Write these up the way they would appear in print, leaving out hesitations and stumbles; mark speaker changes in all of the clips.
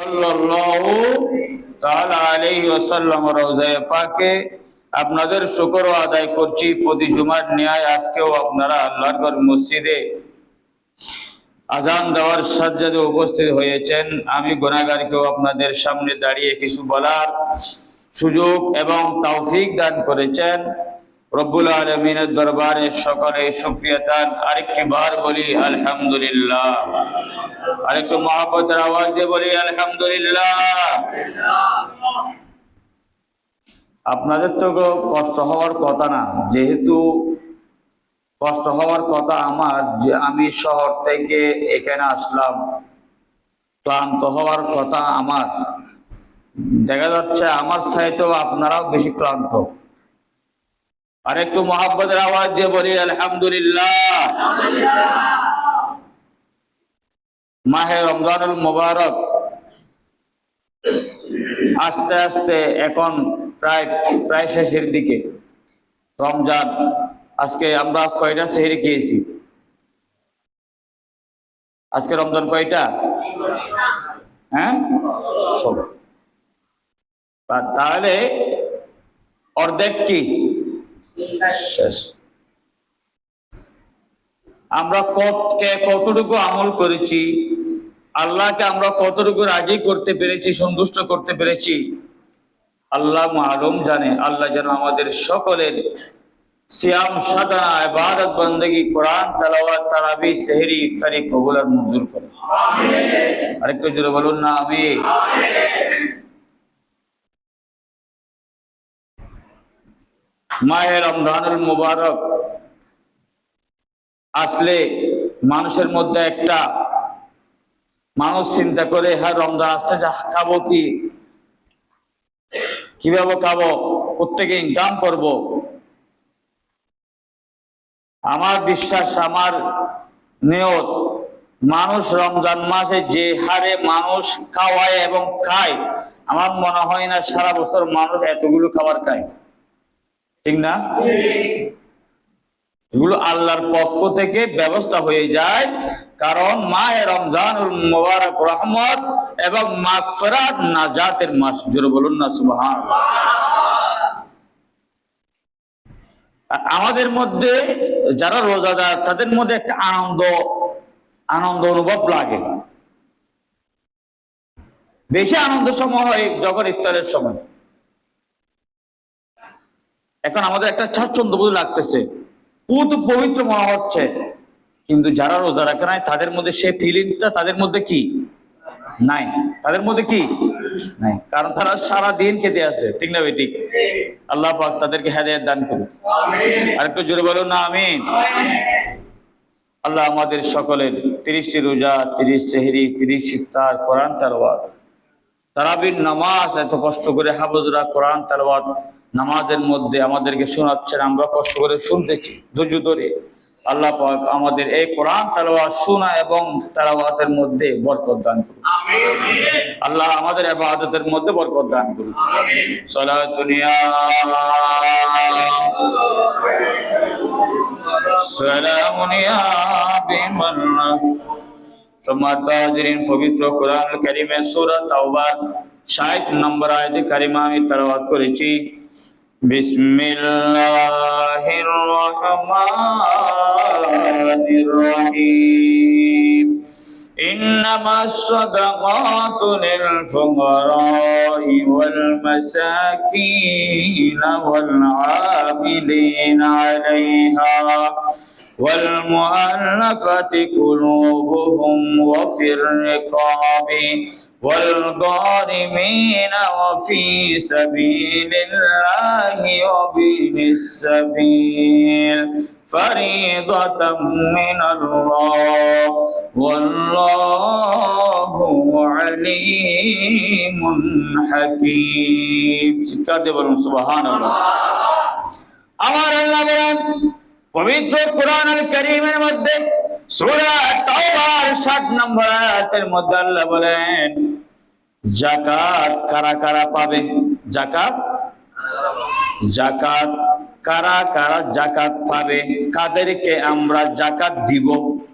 Speaker 1: সাল্লাল্লাহু তাআলা আলাইহি ওয়াসাল্লাম রওজায়ে পাকে আপনাদের শুকর আদায় করছি। প্রতি জুমার ন্যায় আজকেও আপনারা আল্লাহর ঘর মসজিদে আজান দেওয়ার সাজ্জাদে উপস্থিত হয়েছেন। আমি গুনাহগারকেও আপনাদের সামনে দাঁড়িয়ে কিছু বলার সুযোগ এবং তৌফিক দান করেছেন। রব্বুল আলামিনের দরবারে সকলে শুকরিয়া দান। আরেকটি বার বলি আলহামদুলিল্লাহ, আরেকটু মহব্বতের আওয়াজ দিয়ে বলি আলহামদুলিল্লাহ। আপনাদের তো কষ্ট হওয়ার কথা না, যেহেতু কষ্ট হওয়ার কথা আমার, যে আমি শহর থেকে এখানে আসলাম, ক্লান্ত হওয়ার কথা আমার। দেখা যাচ্ছে আমার চাইতেও আপনারাও বেশি ক্লান্ত। আর একটু মহব্বতের আওয়াজ দিয়ে বলি আলহামদুলিল্লাহ। মাহে রমজানুল মুবারক আস্তে আস্তে এখন প্রায় শেষের দিকে। রমজান আজকে আমরা কয়টা সেহরি খেয়েছি? আজকে রমজান কয়টা? হ্যাঁ, সব। তাহলে অর্ধেক কি শেষ। আমরা কতটুকু আমল করেছি, আল্লাহকে আমরা কতটুকু রাজি করতে পেরেছি, সন্তুষ্ট করতে পেরেছি, আল্লাহ মালুম জানে। আল্লাহ যেন আমাদের সকলের সিয়াম, সাধনা, ইবাদত, বন্দেগী, কোরআন তেলাওয়াত, তারাবি, সেহরি, ইফতারি কবুল আর মঞ্জুর করে। আমিন। আরেকটু জোরে বলুন না আমিন। মাহে রমজানুল মুবারক আসলে মানুষের মধ্যে একটা মানুষ চিন্তা করে, হ্যাঁ রমজান আসতেছে, খাবো কি, কিভাবে খাবো, কোত্থেকে ইনকাম করব। আমার বিশ্বাস, আমার নিয়ত, মানুষ রমজান মাসে যে হারে মানুষ খাওয়ায় এবং খায়, আমার মনে হয় না সারা বছর মানুষ এতগুলো খাবার খায়। ঠিক না? এগুলো আল্লাহর পক্ষ থেকে ব্যবস্থা হয়ে যায়, কারণ মাহে রমজানুল মুবারক রহমত এবং মাগফিরাত, নাজাতের মাস। জোরে বলুন না সুবহানাল্লাহ। আমাদের মধ্যে যারা রোজাদার তাদের মধ্যে একটা আনন্দ অনুভব লাগে। বেশি আনন্দ সময় হয় যখন ইফতারের সময়। এখন আমাদের একটা স্বাচ্ছন্দ্য লাগতেছে, খুব পবিত্র মনে হচ্ছে, কিন্তু যারা রোজা রাখে নাই তাদের মধ্যে সেই ফিলিংসটা তাদের মধ্যে কি নাই, তাদের মধ্যে কি নাই, কারণ তারা সারা দিন খেতে আছে। ঠিক না ঠিক? আল্লাহ পাক তাদেরকে হেদায়েত দান করুন। আর একটু জোরে বলুন না আমিন। আল্লাহ আমাদের সকলের 30টি রোজা, 30 সেহরি, 30 ইফতার, কোরআন তেলাওয়াত, তারাবির নামাজ, এত কষ্ট করে হাফেজরা কোরআন তেলাওয়াত নামাজের মধ্যে আমাদেরকে শোনাচ্ছেন, আমরা কষ্ট করে শুনতেছি ধৈর্য ধরে। আল্লাহ পাক আমাদের এই কোরআন তেলাওয়াত শোনা এবং তেলাওয়াতের মধ্যে বরকত দান করুন। আমিন। আল্লাহ আমাদের ইবাদতের মধ্যে বরকত দান করুন। আমিন। সালাতুনিয়া সালামুনিয়া বিমান্না। সম্মানিত হাজিরিন, পবিত্র কোরআন কারীমের সূরা তাওবার 60 নম্বর আয়াতে কারিমা আমি তেলাওয়াত করেছি। বিসমিল্লাহির রহমানির রহিম। ইন্নামাস সাদাকাতু লিল ফুকারা'i ওয়াল মাসাকিন ওয়াল আমিলিনা আলাইহা ওয়াল মুআল্লাফাতি কুলুবুহুম ওয়া ফির রিকাবি والغارمين وفي سبيل الله وابن السبيل فريضة من الله والله عليم حكيم। শিক্ষার্থী বলুন সুবহানাল্লাহ। আমার আল্লাহ বলেন পবিত্র কোরআনুল কারীমের মধ্যে সূরা তাওবার 60 নম্বর আয়াতের মধ্যে আল্লাহ বলেন, যাকাত কারা কারা পাবে? যাকাত কারা কারা যাকাত পাবে? কাদেরকে আমরা যাকাত দিব?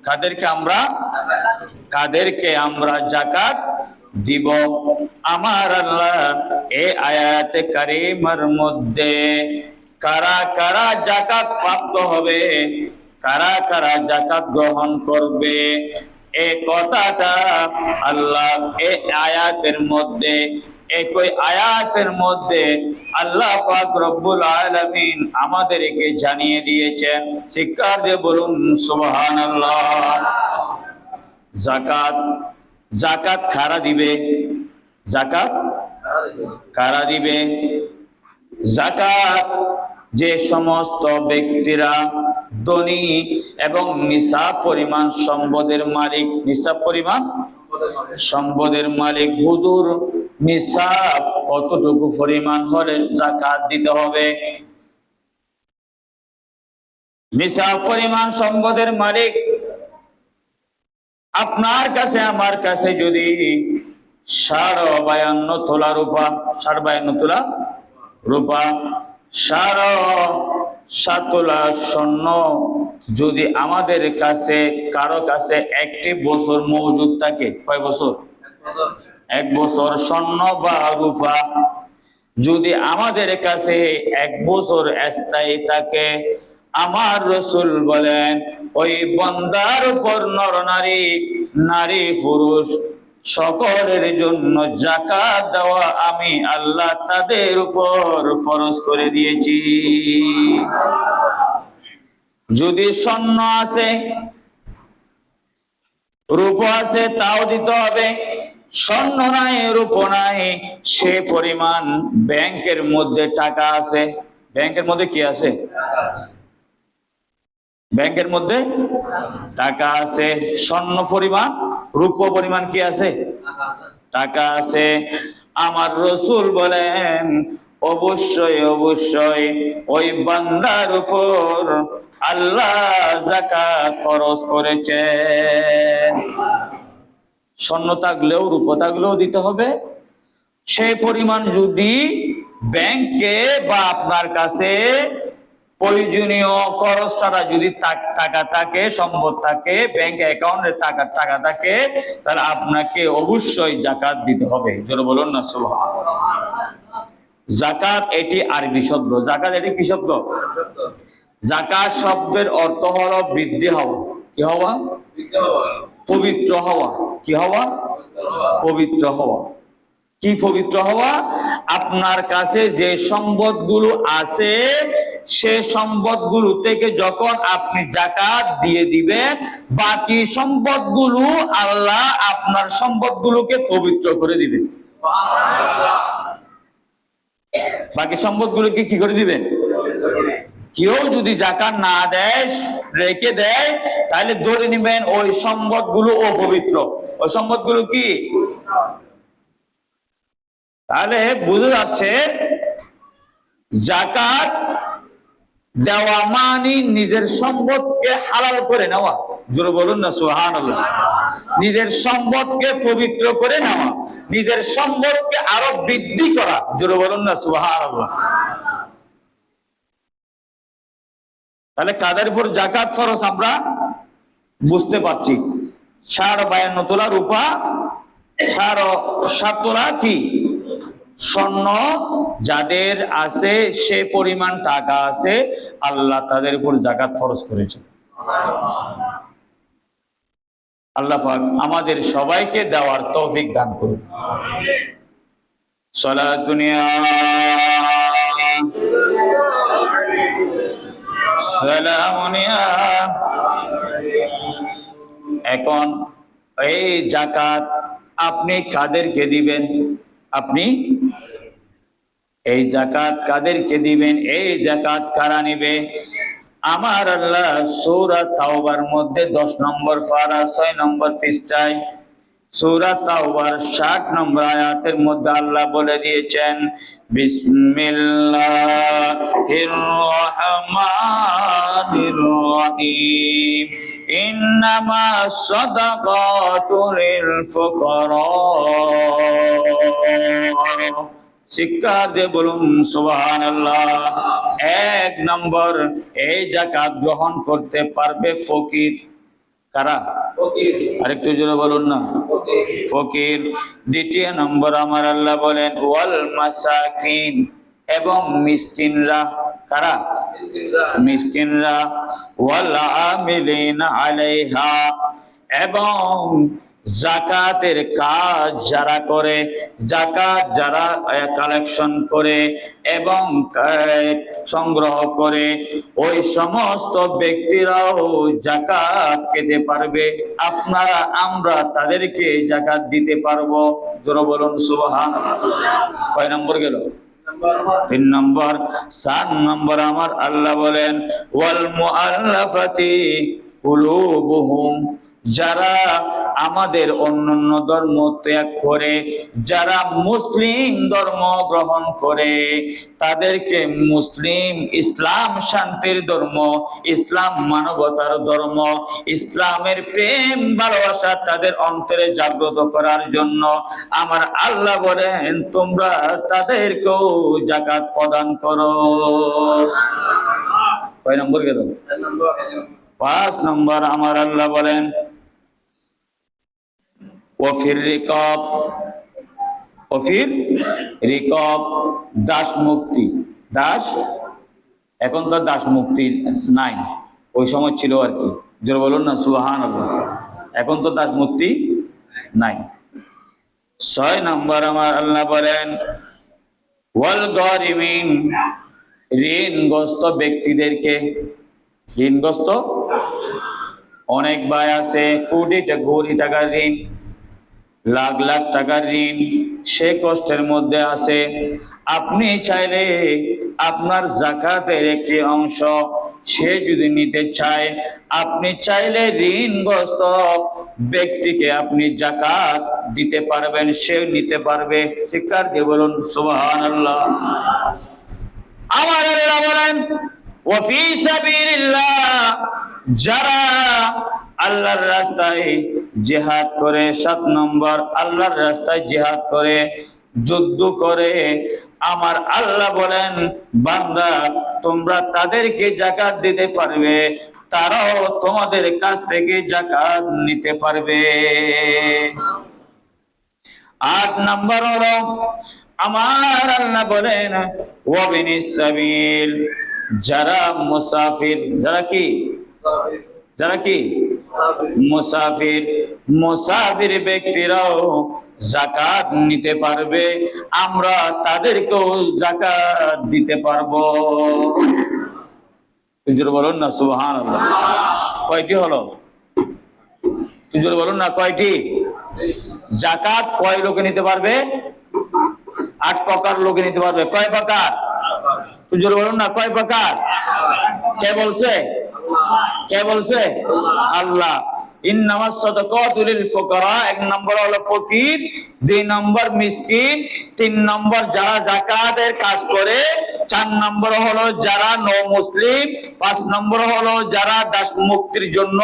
Speaker 1: কাদেরকে আমরা যাকাত দিব। আমার আল্লাহ এই আয়াতে কারিমার মধ্যে কারা কারা যাকাত প্রাপ্ত হবে, কারা কারা যাকাত গ্রহণ করবে, এই কথাটা আল্লাহ এই আয়াতের মধ্যে, একই আয়াতের মধ্যে আল্লাহ পাক রব্বুল আলামিন আমাদেরকে জানিয়ে দিয়েছেন। শিক্ষা দিয়ে বলুন সুবহানাল্লাহ। যাকাত, যাকাত কারা দিবে? যাকাত কারা দিবে? যাকাত যে সমস্ত ব্যক্তিরা ধনী এবং নিসাব পরিমাণ সম্পদের মালিক, নিসাব পরিমাণ সম্পদের মালিক। হুজুর নিসাব কতটুকু পরিমাণ হলে যাকাত দিতে হবে? নিসাব পরিমাণ সম্পদের মালিক আপনার কাছে আমার কাছে যদি 52 তোলা রূপা, 52 তোলা রূপা, 7.5 তোলা স্বর্ণ যদি আমাদের কাছে কারো কাছে একটি বছর মজুদ থাকে, কয় বছর? 1 বছর স্বর্ণ বা রূপা যদি আমাদের কাছে 1 বছর স্থায়ী থাকে, আমার রাসূল বলেন ওই বান্দার উপর নর নারী, নারী পুরুষ সকলের জন্য যাকাত দেওয়া আমি আল্লাহ তাদের উপর ফরজ করে দিয়েছি। যদি স্বর্ণ আছে, রূপা আছে, তাও দিতে হবে। স্বর্ণ নাই, রূপ নাই, সে পরিমাণ ব্যাংকের মধ্যে টাকা আছে। ব্যাংকের মধ্যে কি আছে? ব্যাংকের মধ্যে টাকা আছে। স্বর্ণ পরিমাণ, রূপ পরিমাণ কি আছে? টাকা আছে। আমার রাসূল বলেন অবশ্যই অবশ্যই ওই বান্দার উপর আল্লাহ যাকাত ফরজ করেছেন। স্বর্ণ থাকলেও রূপ থাকলেও দিতে হবে। সেই পরিমাণ যদি ব্যাংকে বা আপনার কাছে প্রয়োজনীয় খরচ ছাড়া যদি টাকা থাকে, সম্পদ থাকে, ব্যাংক অ্যাকাউন্টে টাকা থাকে, তাহলে আপনাকে অবশ্যই যাকাত দিতে হবে। জোরে বলুন না সুবহানাল্লাহ। যাকাত এটি আরবি শব্দ। যাকাত এটি কি শব্দ? যাকাত শব্দের অর্থ হলো বৃদ্ধি হওয়া। কি হওয়া? পবিত্র হওয়া। কি হওয়া? পবিত্র হওয়া। কি পবিত্র হওয়া? আপনার কাছে যে সম্পদগুলো আছে সে সম্পদগুলো থেকে যখন আপনি যাকাত দিয়ে দিবেন, বাকি সম্পদগুলো আল্লাহ আপনার সম্পদগুলোকে পবিত্র করে দিবেন। বাকি সম্পদগুলোকে কি করে দিবেন? কেউ যদি যাকাত না দেয়, রেখে দেয়, তাহলে ধরে নেবেন ওই সম্পদগুলো অপবিত্র। ওই সম্পদগুলো কি? তাহলে বোঝা যাচ্ছে যাকাত দেওয়া মানে নিজের সম্পদকে হালাল করে নেওয়া। জোরে বলুন না সুবহানাল্লাহ। নিজের সম্পদকে পবিত্র করে নেওয়া, নিজের সম্পদকে আরো বৃদ্ধি করা। জোরে বলুন না সুবহানাল্লাহ। তাহলে কাদের উপর যাকাত ফরজ আমরা বুঝতে পারছি। 52 তোলা রূপা, 7.5 তোলা কি স্বর্ণ যাদের আছে, সে পরিমাণ টাকা আছে, আল্লাহ তাদের উপর যাকাত ফরজ করেছে। আল্লাহ পাক আমাদের সবাইকে দেওয়ার তৌফিক দান করুন। সালাতুনিয়া সালামুনিয়া। এখন এই যাকাত আপনি কাদেরকে দিবেন? আপনি এই যাকাত কাদেরকে দিবেন? এই যাকাত কারা নিবে? আমার আল্লাহ সূরা তাওবার মধ্যে 10 নম্বর পারা 6 নম্বর পৃষ্ঠায় সূরা তাওবার 60 নম্বর আয়াতের মধ্যে আল্লাহ বলে দিয়েছেন, বিসমিল্লাহির রহমানির রহিম, ইন্নামাস সাদাকাতু লিল ফুকারা। শিক্ষা দিয়ে বলুন সুবহানাল্লাহ। 1 নম্বর, এই যাকাত গ্রহণ করতে পারবে ফকির। কারা? আরেকটু জোরে বলুন না। ফকির। দ্বিতীয় নম্বর আমার আল্লাহ বলেন ওয়াল মাসাকিন, এবং মিসকিনরা। কারা? মিসকিনরা। ওয়াল আমিলিনা আলাইহা, এবং জাকাতের কাজ যারা করে, জাকাত যারা কালেকশন করে এবং সংগ্রহ করে, ওই সমস্ত ব্যক্তিরাও জাকাত খেতে পারবে। আপনারা আমরা তাদেরকে জাকাত দিতে পারবো। জোরে বলুন সুবহানাল্লাহ। কয় নম্বর গেল? 3 নম্বর। 4 নম্বর আমার আল্লাহ বলেন ওয়াল মুআল্লাফাতি কুলুবুহুম, যারা আমাদের অন্যান্য ধর্ম ত্যাগ করে, যারা মুসলিম ধর্ম গ্রহণ করে, তাদেরকে মুসলিম, ইসলাম শান্তির ধর্ম, ইসলাম মানবতার ধর্ম, ইসলামের প্রেম ভালোবাসা তাদের অন্তরে জাগ্রত করার জন্য আমার আল্লাহ বলেন তোমরা তাদেরকেও যাকাত প্রদান করো। কয় নম্বর গেল? 5 নম্বর আমার আল্লাহ বলেন ওয়াফির রিকাব, ওয়াফির রিকাব, দাস মুক্তি। দাস, এখন তো দাস মুক্তি নাই, ওই সময় ছিল আর কি। জোরে বলুন না সুবহানাল্লাহ। এখন তো দাস মুক্তি নাই। 6 নম্বর আমার আল্লাহ বলেন ওয়াল গারিমিন, ঋণগ্রস্ত ব্যক্তিদেরকে। ঋণগ্রস্ত অনেক ভাই আছে, কোটি কোটি টাকার ঋণ, লাখ লাখ টাকার ঋণ, সে কষ্টের মধ্যে আছে। আপনি চাইলে আপনার জাকাতের একটি অংশ সে যদি নিতে চায়, আপনি চাইলে ঋণগ্রস্ত ব্যক্তিকে আপনি জাকাত দিতে পারবেন, সে নিতে পারবে। চিৎকার দিয়ে বলুন সুবহানাল্লাহ। আমার আল্লাহ বলেন ওয়া ফি সাবিলিল্লাহ, যারা আল্লাহর রাস্তায় জিহাদ করে। 7 নম্বর, আল্লাহর রাস্তায় জিহাদ করে, যুদ্ধ করে। আমার আল্লাহ বলেন বান্দা তোমরা তাদেরকে যাকাত দিতে পারবে, তারাও তোমাদের কাছ থেকে যাকাত নিতে পারবে। 8 নম্বর হলো আমার আল্লাহ বলেন ওয়াবিনিস সাবিল, যারা মুসাফির, যারা কি, যারা কি মুসাফির, মুসাফির ব্যক্তিরাও যাকাত নিতে পারবে, আমরা তাদেরকেও যাকাত দিতে পারবো। হুজুর বলুন না সুবহানাল্লাহ। কয়টি হলো? হুজুর বলুন না কয়টি? যাকাত কয় লোকে নিতে পারবে? 8 প্রকার লোকে নিতে পারবে। কয় প্রকার? হুজুর বলুন না কয় প্রকার? কে বলছে? কে বলছে? আল্লাহ। ইন্নামাস সাদাকাতু লিল ফুকারা, 1 নম্বর হলো ফকির, 2 নম্বর মিসকিন, 3 নম্বর যারা যাকাতের কাজ করে, 4 নম্বর হলো যারা মুসলিম, 5 নম্বর হলো যারা দাস মুক্তির জন্য,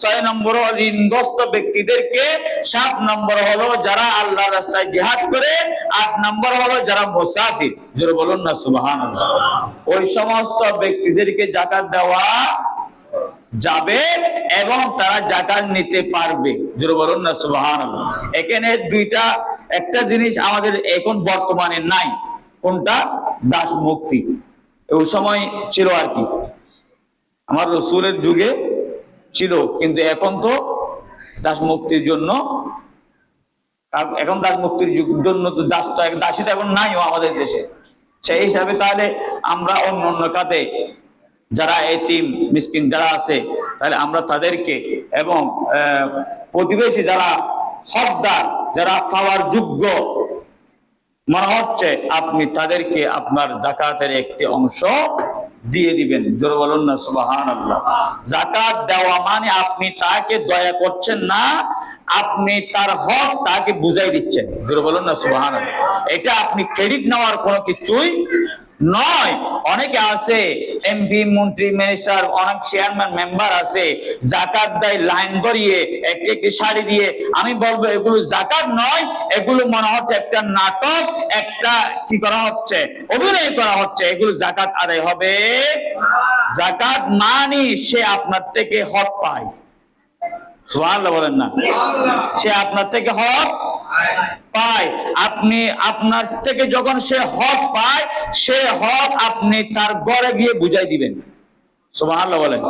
Speaker 1: 6 নম্বর হলো ঋণগ্রস্ত ব্যক্তিদেরকে, 7 নম্বর হলো যারা আল্লাহর রাস্তায় জিহাদ করে, 8 নম্বর হলো যারা মুসাফির। জোরে বলুন না সুবহানাল্লাহ। ওই সমস্ত ব্যক্তিদেরকে যাকাত দেওয়া যাবে এবং তারা যাকাত নিতে পারবে। জোরে বলুন না সুবহানাল্লাহ। এখানে দুইটা, একটা জিনিস আমাদের এখন বর্তমানে নাই, কোনটা? দাস মুক্তি। ওই সময় ছিল আর কি, আমার রাসূলের যুগে ছিল, কিন্তু এখন তো দাস মুক্তির জন্য, এখন দাস মুক্তির জন্য তো দাসী তো এখন নাইও আমাদের দেশে। সেই হিসাবে তাহলে আমরা অন্য অন্য খাতে যারা এতিম মিসকিন যারা আছে, তাহলে আমরা তাদেরকে, এবং প্রতিবেশী যারা হকদার, যারা পাওয়ার যোগ্য মনে হচ্ছে, আপনি তাদেরকে আপনার যাকাতের একটি অংশ দিয়ে দিবেন। জোরে বলুন না সুবহানাল্লাহ। যাকাত দেওয়া মানে আপনি তাকে দয়া করছেন না, আপনি তার হক তাকে বুঝাই দিচ্ছেন। জোরে বলুন না সুবহানাল্লাহ। এটা আপনি ক্রেডিট নেওয়ার কোনো কিছুই নয়। অনেকে আছে এমপি, মন্ত্রী, মিনিস্টার, অনেক চেয়ারম্যান, মেম্বার আছে, যাকাত দেয় লাইন ধরিয়ে, একটি একটি শাড়ি দিয়ে। আমি বলবো এগুলো যাকাত নয়, এগুলো মনে হচ্ছে একটা নাটক, একটা কি করা হচ্ছে, অভিনয় করা হচ্ছে। এগুলো যাকাত আদায় হবে। যাকাত মানে সে আপনার থেকে হক পায়। সুবহানাল্লাহ বলেন না। সে আপনার থেকে হক পায়, আপনি আপনার থেকে যখন সে হক পায়, সে হক আপনি তার ঘরে গিয়ে বুঝাই দিবেন। সুবহানাল্লাহ বলেন।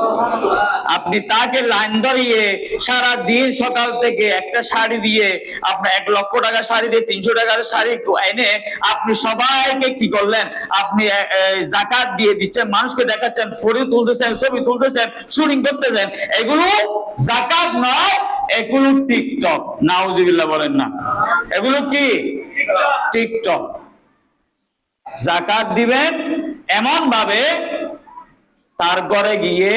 Speaker 1: আপনি তাকে লাইন ধরিয়ে সারা দিন সকাল থেকে একটা শাড়ি দিয়ে, আপনার 1 লক্ষ টাকা শাড়ি দিয়ে 300 টাকার শাড়ি এনে আপনি সবাইকে কি করলেন, আপনি যাকাত দিয়ে দিচ্ছেন, মানুষকে দেখাচ্ছেন, ফটো তুলতেছেন, ছবি তুলতেছেন, শুটিং করতেছেন, এগুলো যাকাত নয়, এগুলো টিকটক। নাউজুবিল্লাহ বলেন না। এগুলো কি টিকটক। যাকাত দিবেন এমন ভাবে তার ঘরে গিয়ে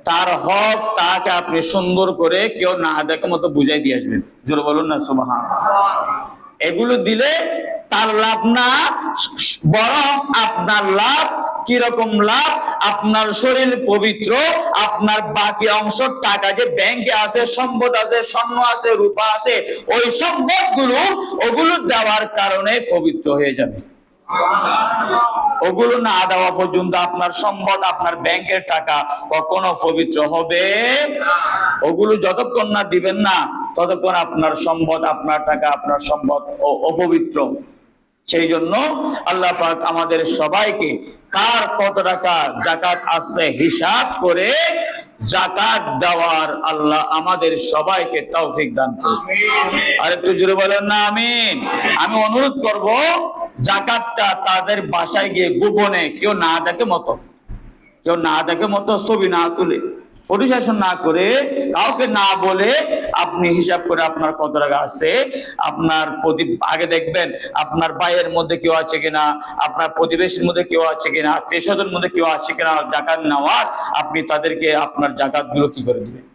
Speaker 1: তার হক তাকে আপনি সুন্দর করে কেউ না দেখে মতো বুঝাই দিয়ে আসবেন। জোরে বলুন না সুবহানাল্লাহ। এগুলো দিলে তার লাভ না, বরং আপনার লাভ। কিরকম লাভ? আপনার শরীর পবিত্র, আপনার বাকি অংশ টাকা যে ব্যাংকে আছে, সম্পদ আছে, স্বর্ণ আছে, রূপা আছে, ওই সম্পদ গুলো ওগুলো দেওয়ার কারণে পবিত্র হয়ে যাবে। ওগুলো না দেওয়া পর্যন্ত আপনার সম্পদ, আপনার ব্যাংকের টাকা কখনো পবিত্র হবে। ওগুলো যতক্ষণ না দিবেন না, ততক্ষণ আপনার সম্পদ, আপনার টাকা, আপনার সম্পদ অপবিত্র। সেই জন্য আল্লাহ পাক আমাদের সবাইকে কার কত টাকা যাকাত আছে হিসাব করে যাকাত দেওয়ার আল্লাহ আমাদের সবাইকে তৌফিক দান করুন। আর একটু জোরে বলেন না আমিন। আমি অনুরোধ করব, যাকাতটা তাদের বাসায় গিয়ে গোপনে, কেউ না দেখে মতো ছবি না তুলে, পরিশাসন না করে, কাউকে না বলে আপনি হিসাব করে আপনার কত টাকা আছে, আপনার আগে দেখবেন আপনার ভাইয়ের মধ্যে কেউ আছে কিনা, আপনার প্রতিবেশীর মধ্যে কেউ আছে কিনা, আত্মীয়স্বজনের মধ্যে কেউ আছে কিনা যাকাত নেওয়ার, আপনি তাদেরকে আপনার যাকাত গুলো কি করে দিবেন,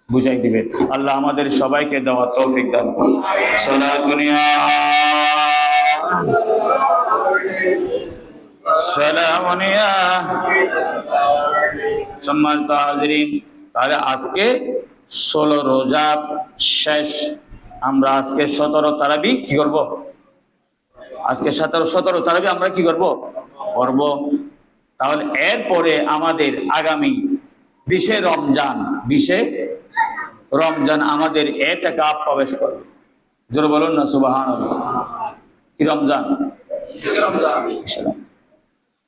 Speaker 1: বুঝাই দিবেন। আল্লাহ আমাদের সবাইকে দেওয়া তৌফিক দান করুন। সালাতুনিয়া সালামুনিয়া। সম্মানিত হাজিরিন, তাহলে আজকে 16 রোজা শেষ। আমরা আজকে 17 তারাবি কি করব? আজকে 17 তারাবি আমরা কি করব? তাহলে এরপরে আমাদের আগামী 20 রমজান আমাদের ইতিকাফ প্রবেশ করবে। জোরে বলুন না সুবহানাল্লাহ। কি রমজান?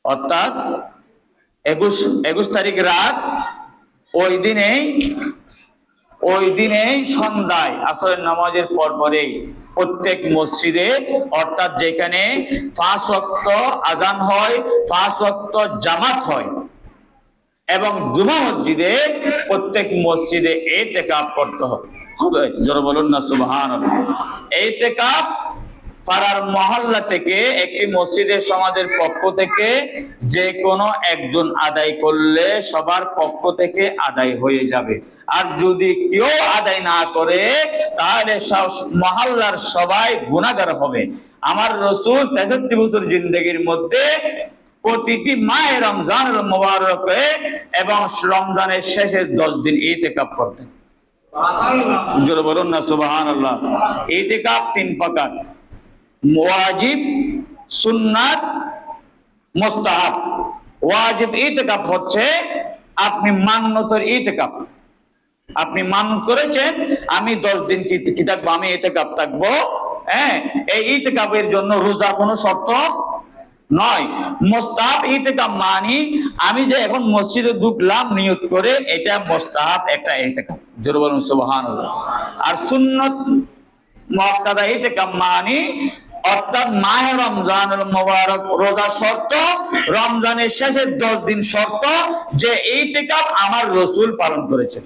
Speaker 1: অর্থাৎ 21 তারিখ রাত, ওই দিনেই সন্ধ্যায় আসরের নামাজের পরেই প্রত্যেক মসজিদে, অর্থাৎ যেখানে 5 ওয়াক্ত আযান হয়, 5 ওয়াক্ত জামাত হয়, এবং জুমা মসজিদে, প্রত্যেক মসজিদে ইতিকাফ করতে হবে। জোরে বলুন না সুবহানাল্লাহ। ইতিকাফ পাড়ার মহল্লা থেকে, একটি মসজিদের সমাজের পক্ষ থেকে যে কোনো একজন আদায় করলে সবার পক্ষ থেকে আদায় হয়ে যাবে। আর যদি কেউ আদায় না করে, তাহলে মহল্লার সবাই গুনাহগার হবে। আমার রাসূল 63 বছর জিন্দেগির মধ্যে প্রতিটি মাহে রমজানুল মুবারকে এবং রমজানের শেষের 10 দিন ইতিকাফ করতেন। সুবহানাল্লাহ। জোরে বলুন না সুবহানাল্লাহ। ইতিকাফ 3 প্রকার: ওয়াজিব, সুন্নাত, মুস্তাহাব। ওয়াজিব ইতিকাফ হচ্ছে আপনি মান্নতের ইতিকাফ। আপনি মানত করেছেন আমি 10 দিন কি থাকবো, আমি ইতিকাফ থাকবো। এই ইতিকাফের জন্য রোজা কোনো শর্ত নয়। মুস্তাহাব ইতিকাফ মানে আমি যে এখন মসজিদে ঢুকলাম নিয়ত করে, এটা মুস্তাহাব একটা ইতিকাফ। জোরে বলুন সুবহানাল্লাহ। আর সুন্নাত মুআক্কাদা ইতিকাফ মানে, অর্থাৎ মাহে রমজানুল মুবারক রোজা শর্ত, রমজানের শেষের 10 দিন শর্ত যে ইতিকাফ আমার রাসূল পালন করেছেন।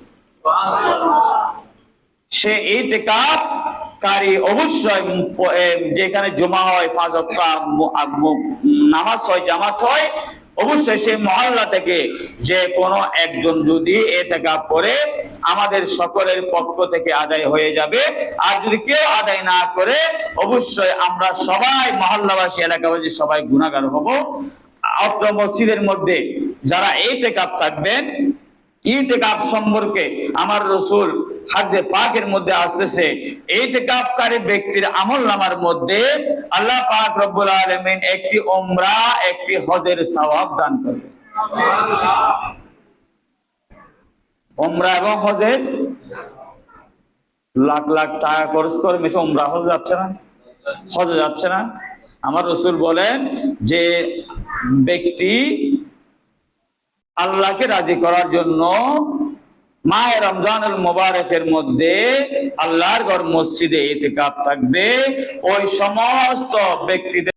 Speaker 1: সে ইতিকাফ কারি অবশ্যই যেখানে জুমা হয়, 5 ওয়াক্ত নামাজ হয়, জামাত হয়, অবশ্যই সেই মহল্লা থেকে যে কোনো একজন যদি ইতিকাফ করে, আমাদের সকলের পক্ষ থেকে আদায় হয়ে যাবে। আর যদি কেউ আদায় না করে, অবশ্যই আমরা সবাই মহল্লাবাসী, এলাকাবাসী সবাই গুনাহগার হব। অত্র মসজিদের মধ্যে যারা ইতিকাফ থাকবেন, ইতিকাফ সম্পর্কে আমার রাসূল হাদিসে পাকের মধ্যে আসতেছে, ইতিকাফকারী ব্যক্তির আমলনামার মধ্যে আল্লাহ পাক রব্বুল আলামিন একটি উমরা, একটি হজের সওয়াব দান করবে। সুবহানাল্লাহ। উমরা এবং হজের লাখ লাখ টাকা খরচ করে মেশে উমরা হজে যাচ্ছে না, হজে যাচ্ছে না। আমার রাসূল বলেন যে ব্যক্তি আল্লাহকে রাজি করার জন্য মাহে রমজানুল মুবারকের মধ্যে আল্লাহর ঘর মসজিদে ইতিকাফ থাকবে, ওই সমস্ত ব্যক্তিদের